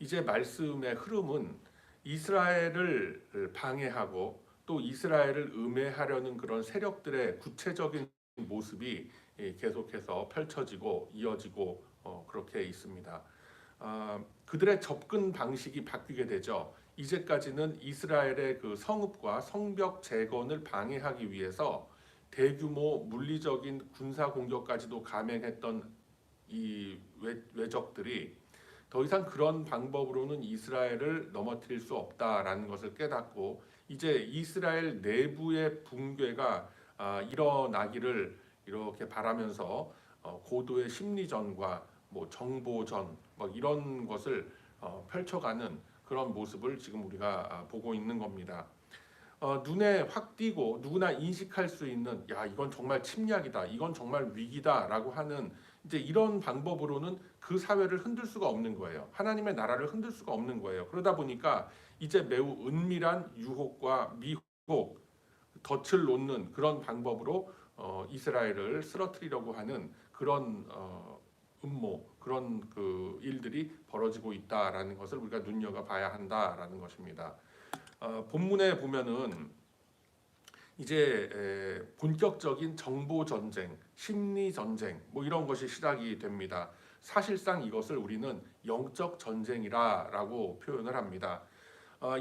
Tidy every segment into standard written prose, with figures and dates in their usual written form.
이제 말씀의 흐름은 이스라엘을 방해하고 또 이스라엘을 음해하려는 그런 세력들의 구체적인 모습이 계속해서 펼쳐지고 이어지고 그렇게 있습니다. 그들의 접근 방식이 바뀌게 되죠. 이제까지는 이스라엘의 그 성읍과 성벽 재건을 방해하기 위해서 대규모 물리적인 군사 공격까지도 감행했던 이 외적들이 더 이상 그런 방법으로는 이스라엘을 넘어뜨릴 수 없다라는 것을 깨닫고 이제 이스라엘 내부의 붕괴가 일어나기를 이렇게 바라면서 고도의 심리전과 뭐 정보전 뭐 이런 것을 펼쳐가는 그런 모습을 지금 우리가 보고 있는 겁니다. 눈에 확 띄고 누구나 인식할 수 있는 야 이건 정말 침략이다, 이건 정말 위기다라고 하는 이제 이런 방법으로는 그 사회를 흔들 수가 없는 거예요. 하나님의 나라를 흔들 수가 없는 거예요. 그러다 보니까 이제 매우 은밀한 유혹과 미혹, 덫을 놓는 그런 방법으로 이스라엘을 쓰러뜨리려고 하는 그런 음모, 그런 그 일들이 벌어지고 있다라는 것을 우리가 눈여겨봐야 한다라는 것입니다. 본문에 보면은 이제 본격적인 정보 전쟁, 심리 전쟁 뭐 이런 것이 시작이 됩니다. 사실상 이것을 우리는 영적 전쟁이라고 표현을 합니다.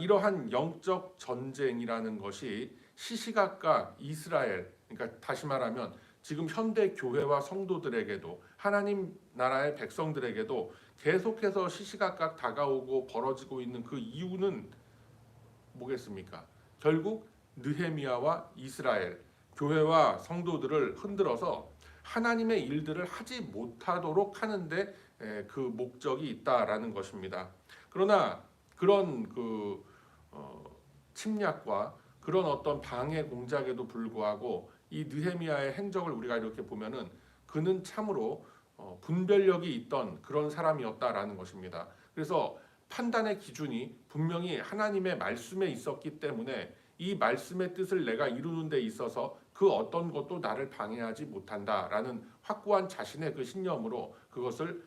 이러한 영적 전쟁이라는 것이 시시각각 이스라엘, 그러니까 다시 말하면 지금 현대 교회와 성도들에게도 하나님 나라의 백성들에게도 계속해서 시시각각 다가오고 벌어지고 있는 그 이유는 뭐겠습니까? 결국 느헤미야와 이스라엘, 교회와 성도들을 흔들어서 하나님의 일들을 하지 못하도록 하는데 그 목적이 있다라는 것입니다. 그러나 그런 그 침략과 그런 어떤 방해 공작에도 불구하고 이 느헤미야의 행적을 우리가 이렇게 보면은 그는 참으로 분별력이 있던 그런 사람이었다라는 것입니다. 그래서 판단의 기준이 분명히 하나님의 말씀에 있었기 때문에 이 말씀의 뜻을 내가 이루는 데 있어서 그 어떤 것도 나를 방해하지 못한다라는 확고한 자신의 그 신념으로 그것을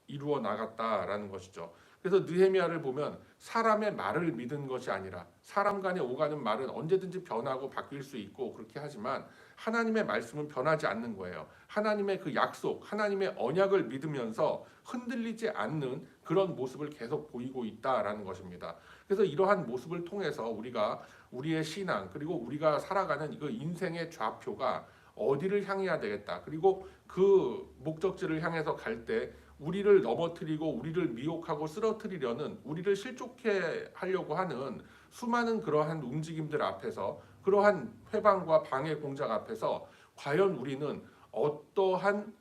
이루어 나갔다라는 것이죠. 그래서 느헤미야를 보면 사람의 말을 믿은 것이 아니라 사람 간에 오가는 말은 언제든지 변하고 바뀔 수 있고 그렇게 하지만 하나님의 말씀은 변하지 않는 거예요. 하나님의 그 약속, 하나님의 언약을 믿으면서 흔들리지 않는 그런 모습을 계속 보이고 있다라는 것입니다. 그래서 이러한 모습을 통해서 우리가 우리의 신앙 그리고 우리가 살아가는 그 인생의 좌표가 어디를 향해야 되겠다. 그리고 그 목적지를 향해서 갈 때 우리를 넘어뜨리고 우리를 미혹하고 쓰러뜨리려는 우리를 실족해 하려고 하는 수많은 그러한 움직임들 앞에서 그러한 회방과 방해 공작 앞에서 과연 우리는 어떠한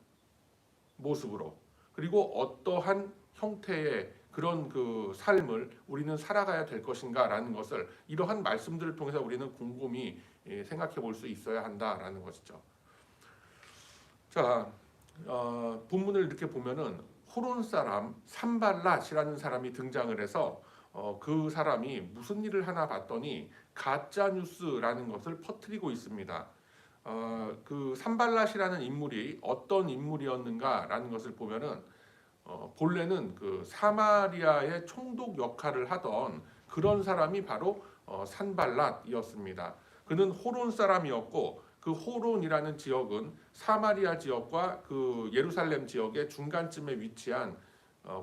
모습으로 그리고 어떠한 형태의 그런 그 삶을 우리는 살아가야 될 것인가라는 것을 이러한 말씀들을 통해서 우리는 곰곰이 생각해 볼 수 있어야 한다라는 것이죠. 자, 본문을 이렇게 보면은 호론 사람 산발랏이라는 사람이 등장을 해서 그 사람이 무슨 일을 하나 봤더니 가짜 뉴스라는 것을 퍼뜨리고 있습니다. 그 산발랏이라는 인물이 어떤 인물이었는가라는 것을 보면은 본래는 그 사마리아의 총독 역할을 하던 그런 사람이 바로 산발랏이었습니다. 그는 호론 사람이었고 그 호론이라는 지역은 사마리아 지역과 그 예루살렘 지역의 중간쯤에 위치한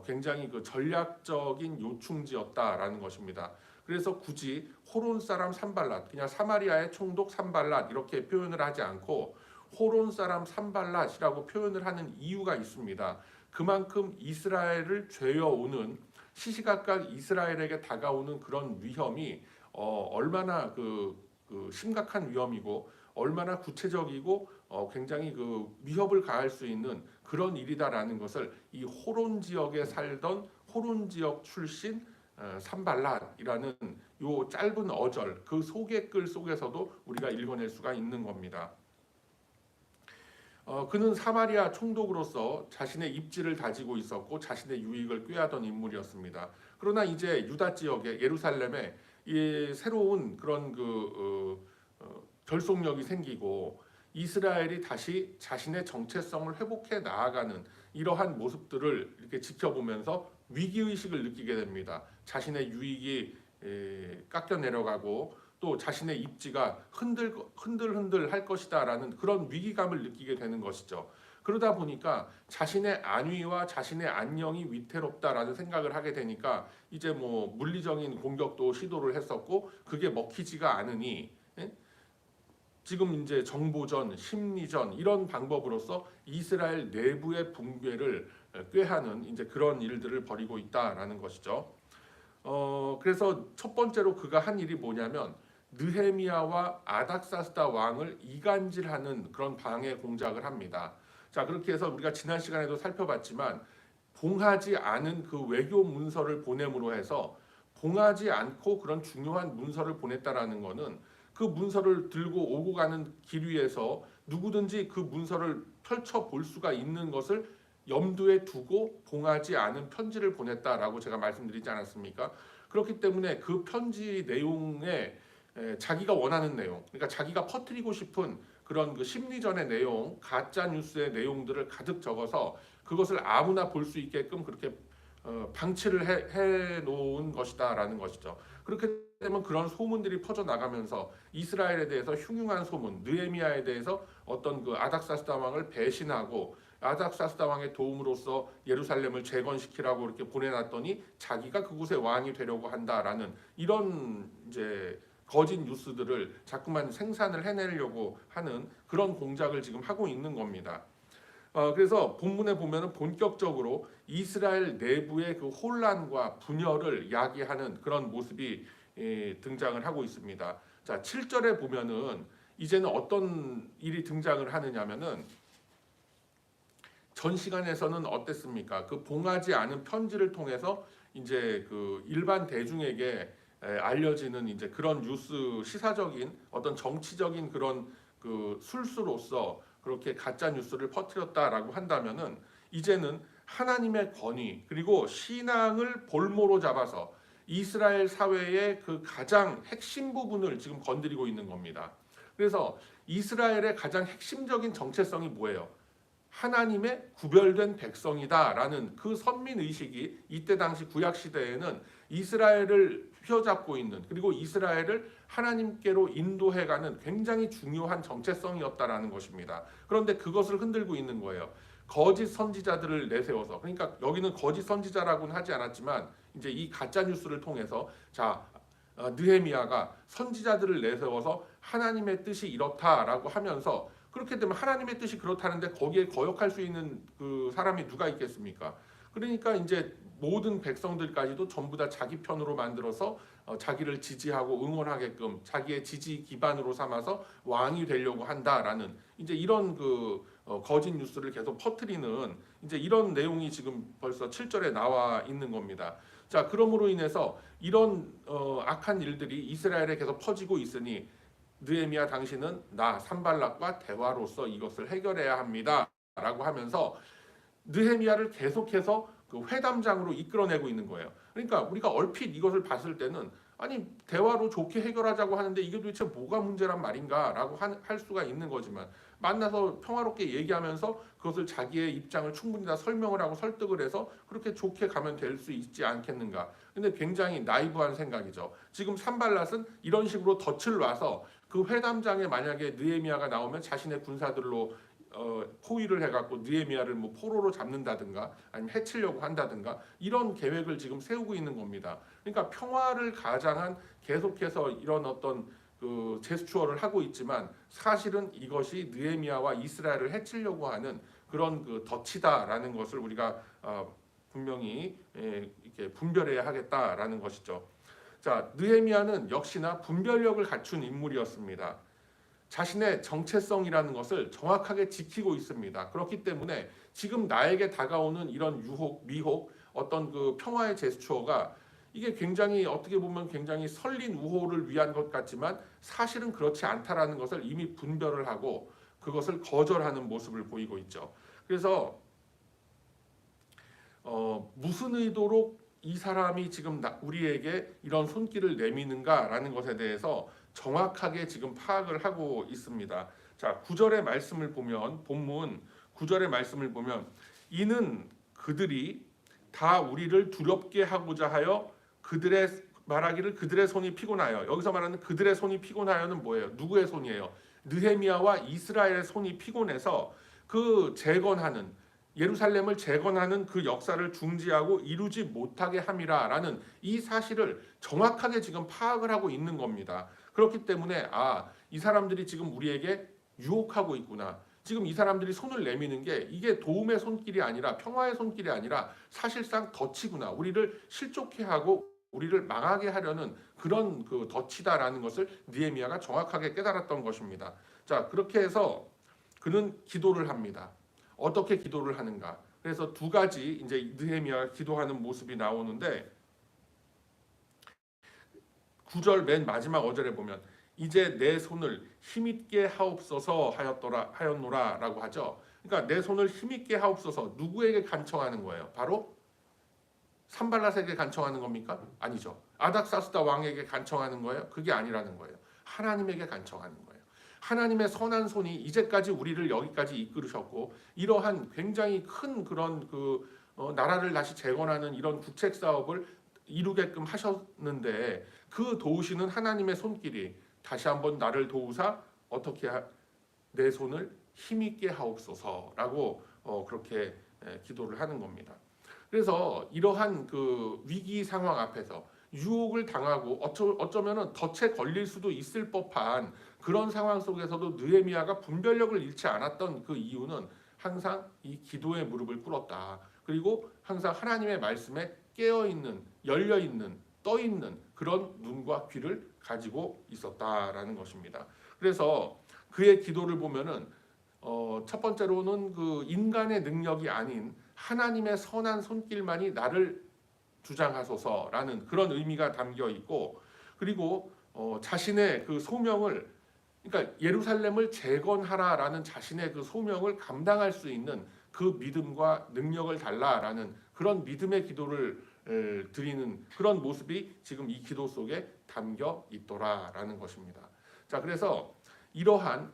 굉장히 그 전략적인 요충지였다라는 것입니다. 그래서 굳이 호론 사람 산발랏, 그냥 사마리아의 총독 산발랏 이렇게 표현을 하지 않고 호론 사람 산발랏이라고 표현을 하는 이유가 있습니다. 그만큼 이스라엘을 죄어오는 시시각각 이스라엘에게 다가오는 그런 위험이 얼마나 그 심각한 위험이고 얼마나 구체적이고 굉장히 그 위협을 가할 수 있는 그런 일이다라는 것을 이 호론 지역에 살던 호론 지역 출신 산발랏이라는 요 짧은 어절 그 소개글 속에서도 우리가 읽어낼 수가 있는 겁니다. 그는 사마리아 총독으로서 자신의 입지를 다지고 있었고 자신의 유익을 꾀하던 인물이었습니다. 그러나 이제 유다 지역에 예루살렘에 이 새로운 그런 그 결속력이 생기고 이스라엘이 다시 자신의 정체성을 회복해 나아가는 이러한 모습들을 이렇게 지켜보면서 위기의식을 느끼게 됩니다. 자신의 유익이 깎여 내려가고 또 자신의 입지가 흔들흔들 할 것이다라는 그런 위기감을 느끼게 되는 것이죠. 그러다 보니까 자신의 안위와 자신의 안녕이 위태롭다라는 생각을 하게 되니까 이제 뭐 물리적인 공격도 시도를 했었고 그게 먹히지가 않으니 지금 이제 정보전, 심리전 이런 방법으로서 이스라엘 내부의 붕괴를 꾀하는 이제 그런 일들을 벌이고 있다라는 것이죠. 그래서 첫 번째로 그가 한 일이 뭐냐면 느헤미야와 아닥사스다 왕을 이간질하는 그런 방해 공작을 합니다. 자, 그렇게 해서 우리가 지난 시간에도 살펴봤지만 봉하지 않은 그 외교 문서를 보냄으로 해서 봉하지 않고 그런 중요한 문서를 보냈다라는 것은 그 문서를 들고 오고 가는 길 위에서 누구든지 그 문서를 펼쳐 볼 수가 있는 것을 염두에 두고 봉하지 않은 편지를 보냈다라고 제가 말씀드리지 않았습니까? 그렇기 때문에 그 편지 내용에 자기가 원하는 내용, 그러니까 자기가 퍼뜨리고 싶은 그런 그 심리전의 내용, 가짜 뉴스의 내용들을 가득 적어서 그것을 아무나 볼 수 있게끔 그렇게 방치를 해 놓은 것이다라는 것이죠. 그렇게 되면 그런 소문들이 퍼져 나가면서 이스라엘에 대해서 흉흉한 소문, 느헤미야에 대해서 어떤 그 아닥사스다 왕을 배신하고 아닥사스다 왕의 도움으로써 예루살렘을 재건시키라고 이렇게 보내놨더니 자기가 그곳의 왕이 되려고 한다라는 이런 이제 거짓 뉴스들을 자꾸만 생산을 해내려고 하는 그런 공작을 지금 하고 있는 겁니다. 그래서 본문에 보면은 본격적으로 이스라엘 내부의 그 혼란과 분열을 야기하는 그런 모습이 등장을 하고 있습니다. 자, 7절에 보면은 이제는 어떤 일이 등장을 하느냐면은 전 시간에서는 어땠습니까? 그 봉하지 않은 편지를 통해서 이제 그 일반 대중에게 알려지는 이제 그런 뉴스 시사적인 어떤 정치적인 그런 그 술수로서 그렇게 가짜 뉴스를 퍼뜨렸다라고 한다면은 이제는 하나님의 권위 그리고 신앙을 볼모로 잡아서 이스라엘 사회의 그 가장 핵심 부분을 지금 건드리고 있는 겁니다. 그래서 이스라엘의 가장 핵심적인 정체성이 뭐예요? 하나님의 구별된 백성이다라는 그 선민의식이 이때 당시 구약시대에는 이스라엘을 휘어잡고 있는 그리고 이스라엘을 하나님께로 인도해가는 굉장히 중요한 정체성이었다라는 것입니다. 그런데 그것을 흔들고 있는 거예요. 거짓 선지자들을 내세워서 그러니까 여기는 거짓 선지자라고는 하지 않았지만 이제 이 가짜 뉴스를 통해서 느헤미야가 선지자들을 내세워서 하나님의 뜻이 이렇다라고 하면서 그렇게 되면 하나님의 뜻이 그렇다는데 거기에 거역할 수 있는 그 사람이 누가 있겠습니까? 그러니까 이제 모든 백성들까지도 전부 다 자기 편으로 만들어서 자기를 지지하고 응원하게끔 자기의 지지 기반으로 삼아서 왕이 되려고 한다라는 이제 이런 그 거짓 뉴스를 계속 퍼뜨리는 이제 이런 내용이 지금 벌써 7절에 나와 있는 겁니다. 자, 그러므로 인해서 이런 악한 일들이 이스라엘에 계속 퍼지고 있으니 느헤미야 당신은 나 산발락과 대화로서 이것을 해결해야 합니다라고 하면서 느헤미야를 계속해서 그 회담장으로 이끌어내고 있는 거예요. 그러니까 우리가 얼핏 이것을 봤을 때는 아니 대화로 좋게 해결하자고 하는데 이게 도대체 뭐가 문제란 말인가라고 할 수가 있는 거지만 만나서 평화롭게 얘기하면서 그것을 자기의 입장을 충분히 다 설명을 하고 설득을 해서 그렇게 좋게 가면 될 수 있지 않겠는가. 근데 굉장히 나이브한 생각이죠. 지금 산발랏은 이런 식으로 덫을 놔서 그 회담장에 만약에 느헤미야가 나오면 자신의 군사들로 포위를 해갖고 느헤미야를 뭐 포로로 잡는다든가 아니면 해치려고 한다든가 이런 계획을 지금 세우고 있는 겁니다. 그러니까 평화를 가장한 계속해서 이런 어떤 그 제스처를 하고 있지만 사실은 이것이 느헤미야와 이스라엘을 해치려고 하는 그런 그 덫이다라는 것을 우리가 분명히 이렇게 분별해야 하겠다라는 것이죠. 자, 느헤미야는 역시나 분별력을 갖춘 인물이었습니다. 자신의 정체성이라는 것을 정확하게 지키고 있습니다. 그렇기 때문에 지금 나에게 다가오는 이런 유혹, 미혹, 어떤 그 평화의 제스처가 이게 굉장히 어떻게 보면 굉장히 설린 우호를 위한 것 같지만 사실은 그렇지 않다라는 것을 이미 분별을 하고 그것을 거절하는 모습을 보이고 있죠. 그래서 무슨 의도로 이 사람이 지금 우리에게 이런 손길을 내미는가라는 것에 대해서 정확하게 지금 파악을 하고 있습니다. 자, 9절의 말씀을 보면 본문 9절의 말씀을 보면 이는 그들이 다 우리를 두렵게 하고자 하여 그들의 말하기를 그들의 손이 피곤하여. 여기서 말하는 그들의 손이 피곤하여는 뭐예요? 누구의 손이에요? 느헤미야와 이스라엘의 손이 피곤해서 그 재건하는, 예루살렘을 재건하는 그 역사를 중지하고 이루지 못하게 함이라라는 이 사실을 정확하게 지금 파악을 하고 있는 겁니다. 그렇기 때문에 이 사람들이 지금 우리에게 유혹하고 있구나. 지금 이 사람들이 손을 내미는 게 이게 도움의 손길이 아니라, 평화의 손길이 아니라 사실상 덫이구나. 우리를 실족해 하고 우리를 망하게 하려는 그런 그 덫이다라는 것을 느헤미야가 정확하게 깨달았던 것입니다. 자, 그렇게 해서 그는 기도를 합니다. 어떻게 기도를 하는가? 그래서 두 가지 이제 느헤미야가 기도하는 모습이 나오는데, 9절 맨 마지막 어절에 보면 이제 내 손을 힘있게 하옵소서 하였노라라고 하죠. 그러니까 내 손을 힘있게 하옵소서, 누구에게 간청하는 거예요? 바로 산발랏에게 간청하는 겁니까? 아니죠. 아닥사스다 왕에게 간청하는 거예요? 그게 아니라는 거예요. 하나님에게 간청하는 거예요. 하나님의 선한 손이 이제까지 우리를 여기까지 이끌으셨고, 이러한 굉장히 큰 그런 나라를 다시 재건하는 이런 구책 사업을 이루게끔 하셨는데, 그 도우시는 하나님의 손길이 다시 한번 나를 도우사 어떻게 내 손을 힘있게 하옵소서라고 그렇게 기도를 하는 겁니다. 그래서 이러한 그 위기 상황 앞에서 유혹을 당하고 어쩌면은 덫에 걸릴 수도 있을 법한 그런 상황 속에서도 느헤미야가 분별력을 잃지 않았던 그 이유는 항상 이 기도의 무릎을 꿇었다. 그리고 항상 하나님의 말씀에 깨어있는, 열려있는, 떠있는 그런 눈과 귀를 가지고 있었다라는 것입니다. 그래서 그의 기도를 보면은 첫 번째로는 그 인간의 능력이 아닌 하나님의 선한 손길만이 나를 주장하소서라는 그런 의미가 담겨 있고, 그리고 자신의 그 소명을, 그러니까 예루살렘을 재건하라라는 자신의 그 소명을 감당할 수 있는 그 믿음과 능력을 달라라는 그런 믿음의 기도를 드리는 그런 모습이 지금 이 기도 속에 담겨 있더라라는 것입니다. 자, 그래서 이러한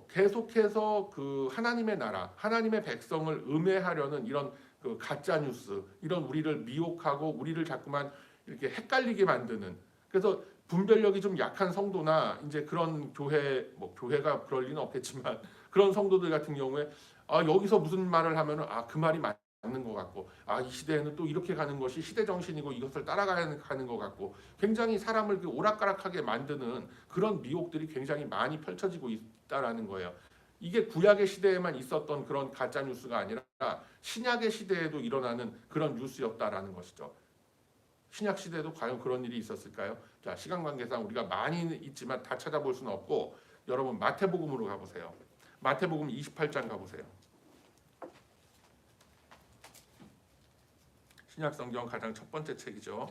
계속해서 그 하나님의 나라, 하나님의 백성을 음해하려는 이런 그 가짜 뉴스, 이런 우리를 미혹하고 우리를 자꾸만 이렇게 헷갈리게 만드는, 그래서 분별력이 좀 약한 성도나 이제 그런 교회가 그럴 리는 없겠지만 그런 성도들 같은 경우에 여기서 무슨 말을 하면은 그 말이 맞는 것 같고, 이 시대에는 또 이렇게 가는 것이 시대 정신이고 이것을 따라가는 것 같고, 굉장히 사람을 오락가락하게 만드는 그런 미혹들이 굉장히 많이 펼쳐지고 있다라는 거예요. 이게 구약의 시대에만 있었던 그런 가짜 뉴스가 아니라 신약의 시대에도 일어나는 그런 뉴스였다라는 것이죠. 신약 시대에도 과연 그런 일이 있었을까요? 자, 시간 관계상 우리가 많이 있지만 다 찾아볼 수는 없고, 여러분 마태복음으로 가보세요. 마태복음 28장 가보세요. 신약 성경 가장 첫 번째 책이죠.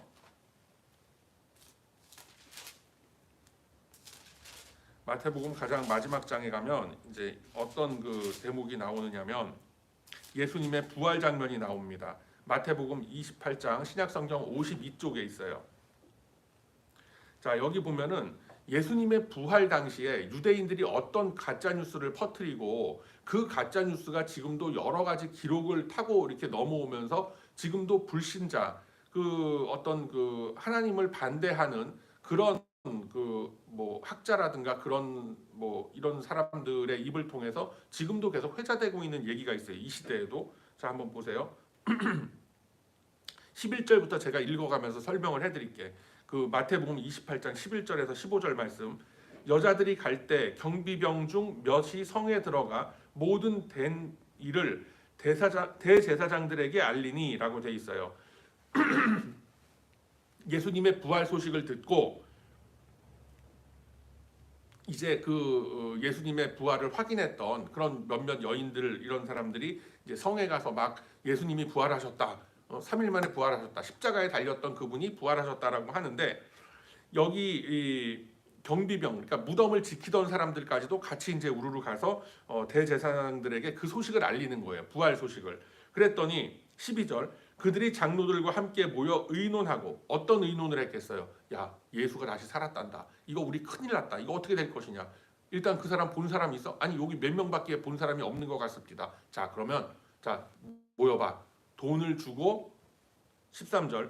마태복음 가장 마지막 장에 가면 이제 어떤 그 대목이 나오느냐면 예수님의 부활 장면이 나옵니다. 마태복음 28장 신약 성경 52쪽에 있어요. 자, 여기 보면은 예수님의 부활 당시에 유대인들이 어떤 가짜 뉴스를 퍼뜨리고, 그 가짜 뉴스가 지금도 여러 가지 기록을 타고 이렇게 넘어오면서 지금도 불신자, 그 어떤 그 하나님을 반대하는 그런 학자라든가 그런 이런 사람들의 입을 통해서 지금도 계속 회자되고 있는 얘기가 있어요. 이 시대에도. 자, 한번 보세요. 11절부터 제가 읽어가면서 설명을 해드릴게. 그 마태복음 28장 11절에서 15절 말씀. 여자들이 갈 때 경비병 중 몇이 성에 들어가 모든 된 일을 대제사장들에게 알리니라고 돼 있어요. 예수님의 부활 소식을 듣고 이제 그 예수님의 부활을 확인했던 그런 몇몇 여인들, 이런 사람들이 이제 성에 가서 막 예수님이 부활하셨다, 3일 만에 부활하셨다, 십자가에 달렸던 그분이 부활하셨다라고 하는데, 여기 이 경비병, 그러니까 무덤을 지키던 사람들까지도 같이 이제 우르르 가서 대제사장들에게 그 소식을 알리는 거예요. 부활 소식을. 그랬더니 12절, 그들이 장로들과 함께 모여 의논하고, 어떤 의논을 했겠어요? 야, 예수가 다시 살았단다. 이거 우리 큰일 났다. 이거 어떻게 될 것이냐. 일단 그 사람 본 사람이 있어? 아니, 여기 몇 명밖에 본 사람이 없는 것 같습니다. 자, 그러면 자, 모여봐. 돈을 주고 13절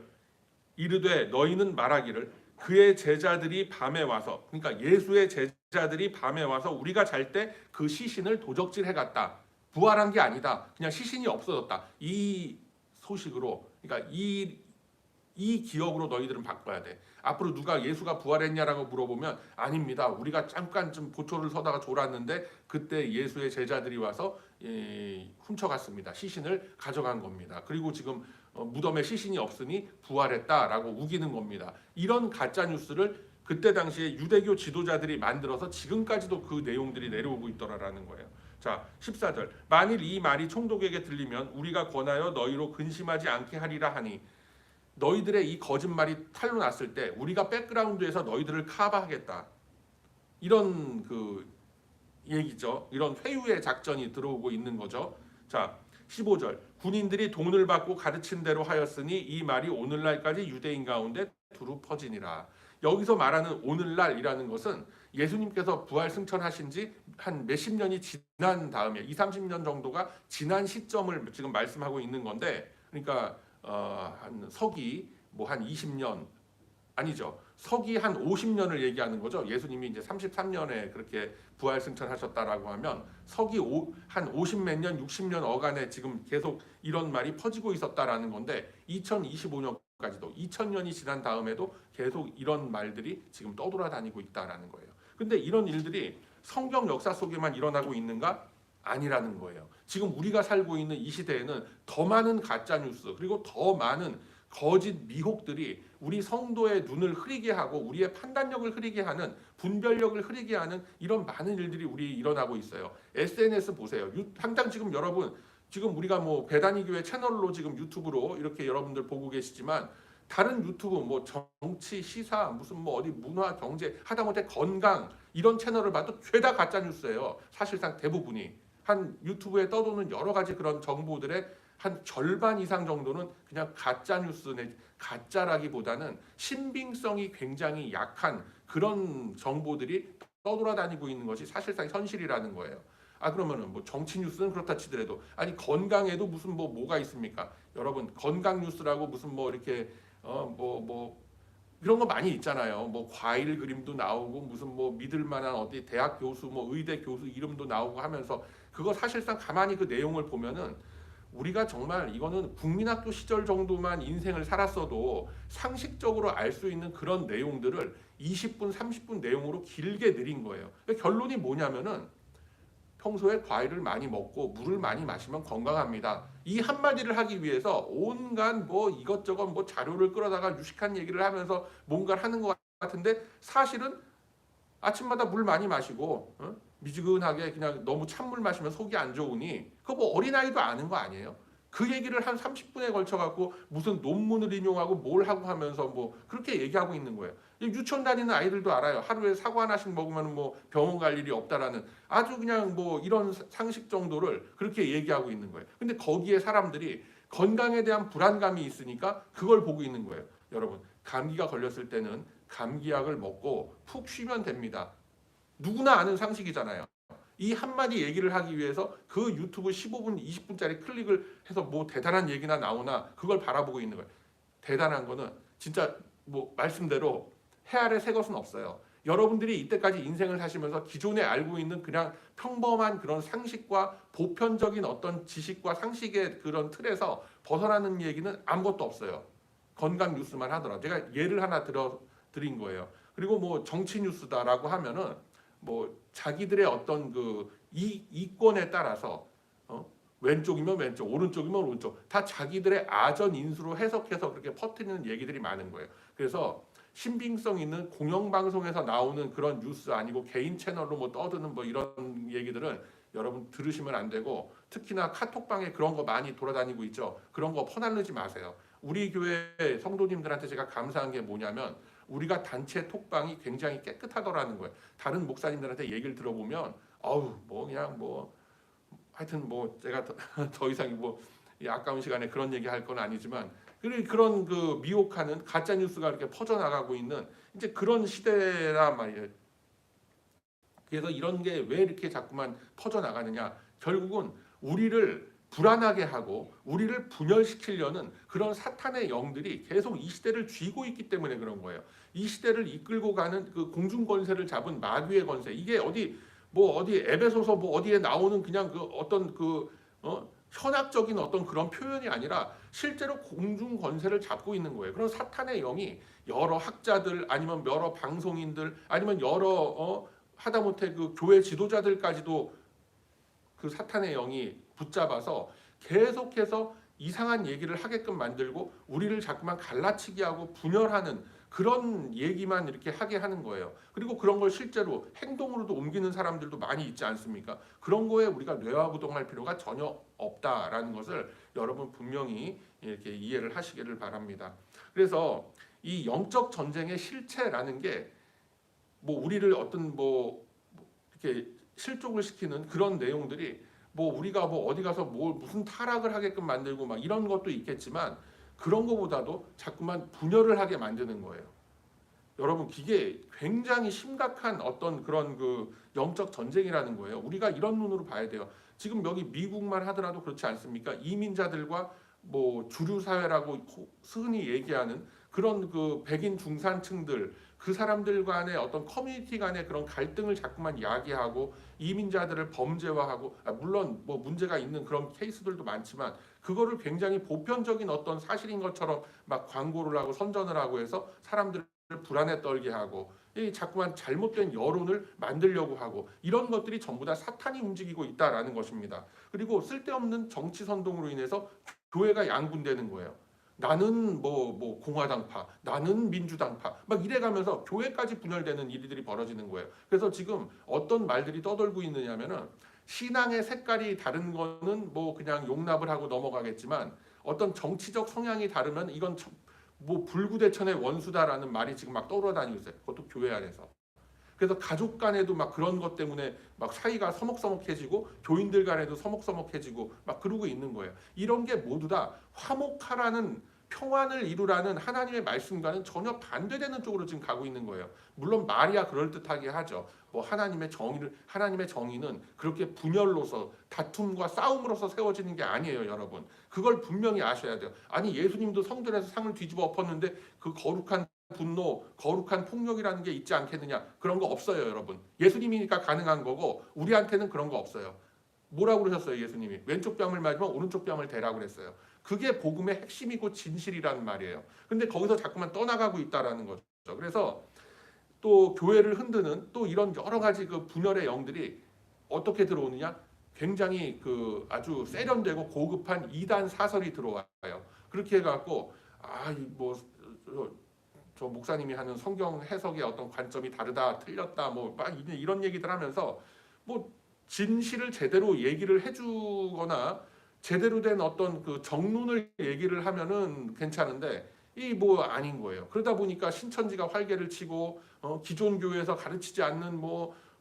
이르되 너희는 말하기를 그의 제자들이 밤에 와서, 그러니까 예수의 제자들이 밤에 와서 우리가 잘 때 그 시신을 도적질해 갔다. 부활한 게 아니다. 그냥 시신이 없어졌다. 이 소식으로, 그러니까 이 기억으로 너희들은 바꿔야 돼. 앞으로 누가 예수가 부활했냐라고 물어보면 아닙니다. 우리가 잠깐 좀 보초를 서다가 졸았는데 그때 예수의 제자들이 와서 훔쳐갔습니다. 시신을 가져간 겁니다. 그리고 지금 무덤에 시신이 없으니 부활했다라고 우기는 겁니다. 이런 가짜 뉴스를 그때 당시에 유대교 지도자들이 만들어서 지금까지도 그 내용들이 내려오고 있더라라는 거예요. 자, 14절 만일 이 말이 총독에게 들리면 우리가 권하여 너희로 근심하지 않게 하리라 하니, 너희들의 이 거짓말이 탄로 났을 때 우리가 백그라운드에서 너희들을 커버하겠다. 이런 그 얘기죠. 이런 회유의 작전이 들어오고 있는 거죠. 자, 15절 군인들이 돈을 받고 가르친 대로 하였으니 이 말이 오늘날까지 유대인 가운데 두루 퍼지니라. 여기서 말하는 오늘날이라는 것은 예수님께서 부활 승천하신 지 한 몇십 년이 지난 다음에 20, 30년 정도가 지난 시점을 지금 말씀하고 있는 건데, 그러니까 한 서기 뭐 한 20년 아니죠. 서기 한 50년을 얘기하는 거죠. 예수님이 이제 33년에 그렇게 부활 승천하셨다라고 하면 서기 한 50몇 년, 60년 어간에 지금 계속 이런 말이 퍼지고 있었다라는 건데 2025년까지도 2000년이 지난 다음에도 계속 이런 말들이 지금 떠돌아다니고 있다라는 거예요. 근데 이런 일들이 성경 역사 속에만 일어나고 있는가? 아니라는 거예요. 지금 우리가 살고 있는 이 시대에는 더 많은 가짜 뉴스 그리고 더 많은 거짓 미혹들이 우리 성도의 눈을 흐리게 하고 우리의 판단력을 흐리게 하는, 분별력을 흐리게 하는 이런 많은 일들이 우리 일어나고 있어요. SNS 보세요. 당장 지금 여러분 지금 우리가 뭐 배단위 교회 채널로 지금 유튜브로 이렇게 여러분들 보고 계시지만 다른 유튜브 뭐 정치, 시사, 무슨 뭐 어디 문화, 경제, 하다못해 건강 이런 채널을 봐도 죄다 가짜 뉴스예요. 사실상 대부분이. 한 유튜브에 떠도는 여러 가지 그런 정보들의 한 절반 이상 정도는 그냥 가짜 뉴스, 가짜라기보다는 신빙성이 굉장히 약한 그런 정보들이 떠돌아다니고 있는 것이 사실상 현실이라는 거예요. 아, 그러면은 뭐 정치 뉴스는 그렇다 치더라도 아니 건강에도 무슨 뭐가 있습니까? 여러분 건강 뉴스라고 무슨 뭐 이렇게 이런 거 많이 있잖아요. 뭐 과일 그림도 나오고 무슨 뭐 믿을 만한 어디 대학 교수 뭐 의대 교수 이름도 나오고 하면서 그거 사실상 가만히 그 내용을 보면은 우리가 정말 이거는 국민학교 시절 정도만 인생을 살았어도 상식적으로 알 수 있는 그런 내용들을 20분, 30분 내용으로 길게 내린 거예요. 결론이 뭐냐면은 평소에 과일을 많이 먹고 물을 많이 마시면 건강합니다. 이 한마디를 하기 위해서 온갖 뭐 이것저것 뭐 자료를 끌어다가 유식한 얘기를 하면서 뭔가를 하는 것 같은데 사실은 아침마다 물 많이 마시고 미지근하게 그냥 너무 찬물 마시면 속이 안 좋으니 그거 뭐 어린아이도 아는 거 아니에요? 그 얘기를 한 30분에 걸쳐 갖고 무슨 논문을 인용하고 뭘 하고 하면서 뭐 그렇게 얘기하고 있는 거예요. 유치원 다니는 아이들도 알아요. 하루에 사과 하나씩 먹으면 뭐 병원 갈 일이 없다라는 아주 그냥 뭐 이런 상식 정도를 그렇게 얘기하고 있는 거예요. 근데 거기에 사람들이 건강에 대한 불안감이 있으니까 그걸 보고 있는 거예요. 여러분 감기가 걸렸을 때는 감기약을 먹고 푹 쉬면 됩니다. 누구나 아는 상식이잖아요. 이 한마디 얘기를 하기 위해서 그 유튜브 15분, 20분짜리 클릭을 해서 뭐 대단한 얘기나 나오나 그걸 바라보고 있는 거예요. 대단한 거는 진짜 뭐 말씀대로 해 아래 새 것은 없어요. 여러분들이 이때까지 인생을 사시면서 기존에 알고 있는 그냥 평범한 그런 상식과 보편적인 어떤 지식과 상식의 그런 틀에서 벗어나는 얘기는 아무것도 없어요. 건강 뉴스만 하더라도 제가 예를 하나 드린 거예요. 그리고 뭐 정치 뉴스다라고 하면은 뭐 자기들의 어떤 그 이권에 따라서 왼쪽이면 왼쪽, 오른쪽이면 오른쪽 다 자기들의 아전 인수로 해석해서 그렇게 퍼뜨리는 얘기들이 많은 거예요. 그래서 신빙성 있는 공영방송에서 나오는 그런 뉴스 아니고 개인 채널로 뭐 떠드는 뭐 이런 얘기들은 여러분 들으시면 안 되고 특히나 카톡방에 그런 거 많이 돌아다니고 있죠. 그런 거 퍼날르지 마세요. 우리 교회 성도님들한테 제가 감사한 게 뭐냐면 우리가 단체 톡방이 굉장히 깨끗하더라는 거예요. 다른 목사님들한테 얘기를 들어보면 어우 뭐 그냥 뭐 하여튼 뭐 제가 더 이상 뭐 아까운 시간에 그런 얘기 할 건 아니지만 그런 그 미혹하는 가짜 뉴스가 이렇게 퍼져나가고 있는 이제 그런 시대란 말이에요. 그래서 이런 게 왜 이렇게 자꾸만 퍼져나가느냐? 결국은 우리를 불안하게 하고 우리를 분열시키려는 그런 사탄의 영들이 계속 이 시대를 쥐고 있기 때문에 그런 거예요. 이 시대를 이끌고 가는 그 공중 권세를 잡은 마귀의 권세. 이게 어디 에베소서 어디에 나오는 그냥 그 어떤 현학적인 어떤 그런 표현이 아니라 실제로 공중 권세를 잡고 있는 거예요. 그런 사탄의 영이 여러 학자들 아니면 여러 방송인들 아니면 여러 하다못해 그 교회 지도자들까지도 그 사탄의 영이 붙잡아서 계속해서 이상한 얘기를 하게끔 만들고 우리를 자꾸만 갈라치게 하고 분열하는 그런 얘기만 이렇게 하게 하는 거예요. 그리고 그런 걸 실제로 행동으로도 옮기는 사람들도 많이 있지 않습니까? 그런 거에 우리가 뇌화구동할 필요가 전혀 없다라는 것을 여러분 분명히 이렇게 이해를 하시기를 바랍니다. 그래서 이 영적 전쟁의 실체라는 게 우리를 어떤 이렇게 실족을 시키는 그런 내용들이 우리가 어디 가서 무슨 타락을 하게끔 만들고 막 이런 것도 있겠지만 그런 거보다도 자꾸만 분열을 하게 만드는 거예요. 여러분 이게 굉장히 심각한 어떤 그런 그 영적 전쟁이라는 거예요. 우리가 이런 눈으로 봐야 돼요. 지금 여기 미국만 하더라도 그렇지 않습니까? 이민자들과 주류 사회라고 흔히 얘기하는 그런 그 백인 중산층들 그 사람들 간의 어떤 커뮤니티 간의 그런 갈등을 자꾸만 야기하고 이민자들을 범죄화하고 물론 문제가 있는 그런 케이스들도 많지만 그거를 굉장히 보편적인 어떤 사실인 것처럼 막 광고를 하고 선전을 하고 해서 사람들을 불안에 떨게 하고 자꾸만 잘못된 여론을 만들려고 하고 이런 것들이 전부 다 사탄이 움직이고 있다라는 것입니다. 그리고 쓸데없는 정치 선동으로 인해서 교회가 양분되는 거예요. 나는 공화당파, 나는 민주당파 막 이래가면서 교회까지 분열되는 일들이 벌어지는 거예요. 그래서 지금 어떤 말들이 떠돌고 있느냐면은 신앙의 색깔이 다른 거는 그냥 용납을 하고 넘어가겠지만 어떤 정치적 성향이 다르면 이건 불구대천의 원수다라는 말이 지금 막 떠돌아다니고 있어요. 그것도 교회 안에서. 그래서 가족 간에도 막 그런 것 때문에 막 사이가 서먹서먹해지고 교인들 간에도 서먹서먹해지고 막 그러고 있는 거예요. 이런 게 모두 다 화목하라는 평안을 이루라는 하나님의 말씀과는 전혀 반대되는 쪽으로 지금 가고 있는 거예요. 물론 말이야 그럴듯하게 하죠. 하나님의 정의는 그렇게 분열로서 다툼과 싸움으로서 세워지는 게 아니에요, 여러분. 그걸 분명히 아셔야 돼요. 아니 예수님도 성전에서 상을 뒤집어 엎었는데 그 거룩한 분노, 거룩한 폭력이라는 게 있지 않겠느냐? 그런 거 없어요, 여러분. 예수님이니까 가능한 거고 우리한테는 그런 거 없어요. 뭐라고 그러셨어요, 예수님이? 왼쪽 뺨을 맞으면 오른쪽 뺨을 대라고 그랬어요. 그게 복음의 핵심이고 진실이라는 말이에요. 근데 거기서 자꾸만 떠나가고 있다라는 거죠. 그래서 또 교회를 흔드는 또 이런 여러 가지 그 분열의 영들이 어떻게 들어오느냐? 굉장히 그 아주 세련되고 고급한 이단 사설이 들어와요. 그렇게 해갖고 저 목사님이 하는 성경 해석의 어떤 관점이 다르다, 틀렸다, 막 이런 얘기들 하면서 진실을 제대로 얘기를 해주거나 제대로 된 어떤 그 정론을 얘기를 하면은 괜찮은데 아닌 거예요. 그러다 보니까 신천지가 활개를 치고 기존 교회에서 가르치지 않는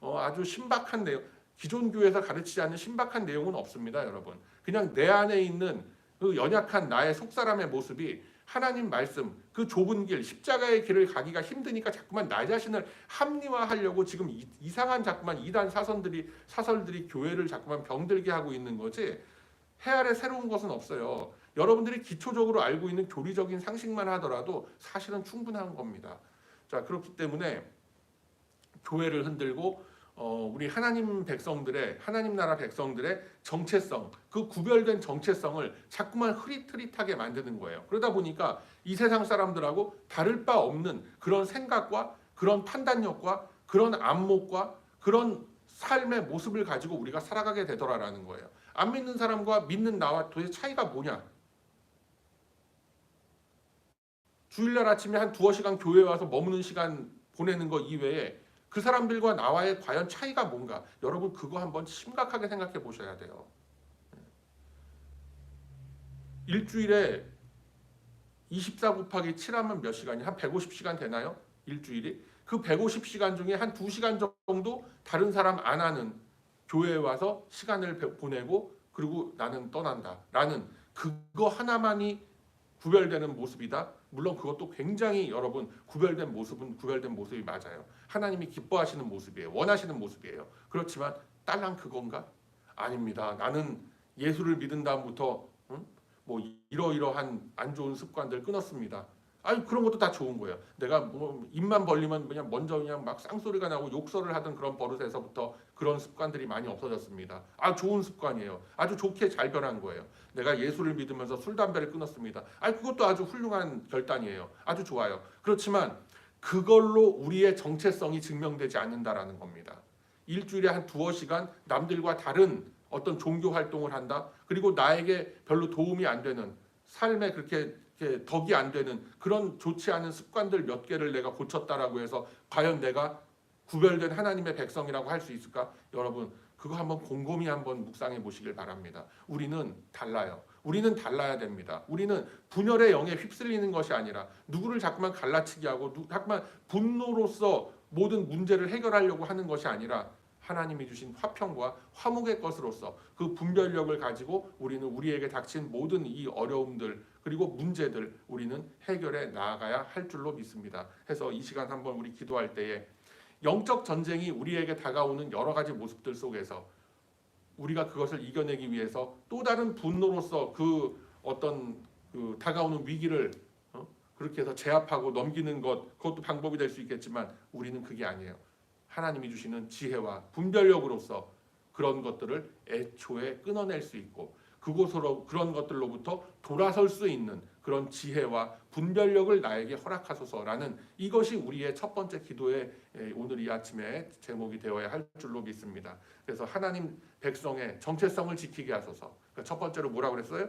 아주 신박한 내용, 기존 교회에서 가르치지 않는 신박한 내용은 없습니다, 여러분. 그냥 내 안에 있는 그 연약한 나의 속사람의 모습이 하나님 말씀, 그 좁은 길, 십자가의 길을 가기가 힘드니까 자꾸만 나 자신을 합리화하려고 지금 이상한 자꾸만 이단 사설들이 교회를 자꾸만 병들게 하고 있는 거지 해 아래 새로운 것은 없어요. 여러분들이 기초적으로 알고 있는 교리적인 상식만 하더라도 사실은 충분한 겁니다. 자, 그렇기 때문에 교회를 흔들고 우리 하나님 나라 백성들의 정체성, 그 구별된 정체성을 자꾸만 흐릿흐릿하게 만드는 거예요. 그러다 보니까 이 세상 사람들하고 다를 바 없는 그런 생각과 그런 판단력과 그런 안목과 그런 삶의 모습을 가지고 우리가 살아가게 되더라라는 거예요. 안 믿는 사람과 믿는 나와 도대체 차이가 뭐냐? 주일날 아침에 한 두어 시간 교회 와서 머무는 시간 보내는 거 이외에 그 사람들과 나와의 과연 차이가 뭔가? 여러분 그거 한번 심각하게 생각해 보셔야 돼요. 일주일에 24 곱하기 7하면 몇 시간이? 한 150시간 되나요? 일주일이? 그 150시간 중에 한 2시간 정도 다른 사람 안 하는 교회에 와서 시간을 보내고 그리고 나는 떠난다 라는 그거 하나만이 구별되는 모습이다. 물론 그것도 굉장히 여러분 구별된 모습이 맞아요. 하나님이 기뻐하시는 모습이에요. 원하시는 모습이에요. 그렇지만 딸랑 그건가? 아닙니다. 나는 예수를 믿은 다음부터 뭐 이러이러한 안 좋은 습관들 끊었습니다. 아니 그런 것도 다 좋은 거예요. 내가 뭐 입만 벌리면 그냥 먼저 그냥 막 쌍소리가 나고 욕설을 하던 그런 버릇에서부터 그런 습관들이 많이 없어졌습니다. 아 좋은 습관이에요. 아주 좋게 잘 변한 거예요. 내가 예수를 믿으면서 술 담배를 끊었습니다. 아니 그것도 아주 훌륭한 결단이에요. 아주 좋아요. 그렇지만 그걸로 우리의 정체성이 증명되지 않는다라는 겁니다. 일주일에 한 두어 시간 남들과 다른 어떤 종교 활동을 한다. 그리고 나에게 별로 도움이 안 되는 삶에 그렇게 덕이 안 되는 그런 좋지 않은 습관들 몇 개를 내가 고쳤다라고 해서 과연 내가 구별된 하나님의 백성이라고 할 수 있을까? 여러분 그거 한번 곰곰이 한번 묵상해 보시길 바랍니다. 우리는 달라요. 우리는 달라야 됩니다. 우리는 분열의 영에 휩쓸리는 것이 아니라 누구를 자꾸만 갈라치기 하고 자꾸만 분노로서 모든 문제를 해결하려고 하는 것이 아니라 하나님이 주신 화평과 화목의 것으로서 그 분별력을 가지고 우리는 우리에게 닥친 모든 이 어려움들 그리고 문제들 우리는 해결해 나아가야 할 줄로 믿습니다. 해서 이 시간 한번 우리 기도할 때에 영적 전쟁이 우리에게 다가오는 여러 가지 모습들 속에서 우리가 그것을 이겨내기 위해서 또 다른 분노로서 그 어떤 그 다가오는 위기를 그렇게 해서 제압하고 넘기는 것 그것도 방법이 될 수 있겠지만 우리는 그게 아니에요. 하나님이 주시는 지혜와 분별력으로서 그런 것들을 애초에 끊어낼 수 있고 그곳으로 그런 것들로부터 돌아설 수 있는 그런 지혜와 분별력을 나에게 허락하소서라는 이것이 우리의 첫 번째 기도의 오늘 이 아침에 제목이 되어야 할 줄로 믿습니다. 그래서 하나님 백성의 정체성을 지키게 하소서. 그러니까 첫 번째로 뭐라고 그랬어요?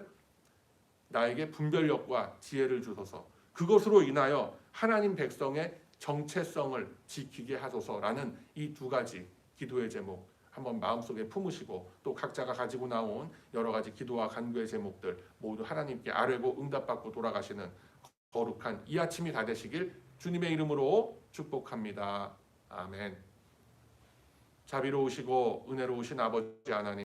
나에게 분별력과 지혜를 주소서. 그것으로 인하여 하나님 백성의 정체성을 지키게 하소서라는 이 두 가지 기도의 제목 한번 마음속에 품으시고 또 각자가 가지고 나온 여러 가지 기도와 간구의 제목들 모두 하나님께 아뢰고 응답받고 돌아가시는 거룩한 이 아침이 다 되시길 주님의 이름으로 축복합니다. 아멘. 자비로우시고 은혜로우신 아버지 하나님